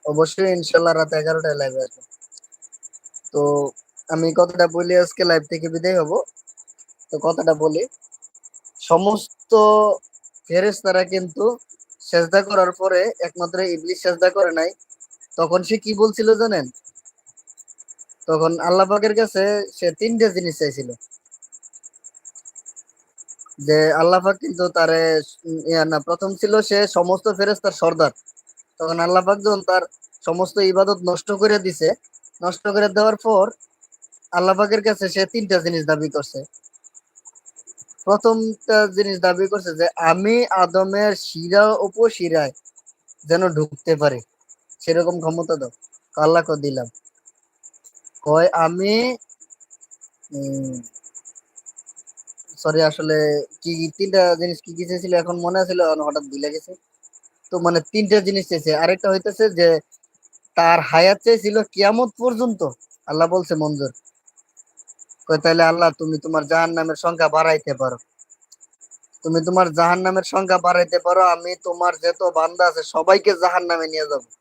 অবশ্যই ইনশাল্লাহ রাত 11টায় লাইভে আসবো। তো আমি কথাটা বলি, আজকে লাইভ থেকে বিদায় হব। তো কথাটা বলি, সমস্ত ফেরেশতারা কিন্তু সেজদা করার পরে একমাত্র ইবলিস সেজদা করে নাই। তখন সে কি বলছিল জানেন? তখন আল্লাহ পাকের কাছে সে তিনটে জিনিস চাইছিল। যে আল্লাহ পাক কিন্তু তারে না, প্রথম ছিল সে সমস্ত ফেরেশতার সর্দার। তখন আল্লাহ পাক যখন তার সমস্ত ইবাদত নষ্ট করে দিছে, নষ্ট করে দেওয়ার পর আল্লাহ পাকের কাছে সে তিনটা জিনিস দাবি করছে। প্রথমটা জিনিস দাবি করছে যে আমি আদমের শিরা উপশিরায় যেন ঢুকতে পারি, সেরকম ক্ষমতা দাও। আল্লাহ কো দিলাম। কয় আমি সরি, আসলে কি তিনটা জিনিস কি কি চেয়েছিল এখন মনে ছিল, হঠাৎ ভুলে গেছে। তো মানে তিনটা জিনিস চেয়েছে। আরেকটা হইতেছে যে তার হায়াত চেয়েছিল কিয়ামত পর্যন্ত। আল্লাহ বলছে মঞ্জুর। কয় তাহলে আল্লাহ তুমি তোমার জাহান্নামের সংখ্যা বাড়াইতে পারো, তুমি তোমার জাহান্নামের সংখ্যা বাড়াইতে পারো, আমি তোমার যত বান্দা আছে সবাইকে জাহান্নামে নিয়ে যাবো।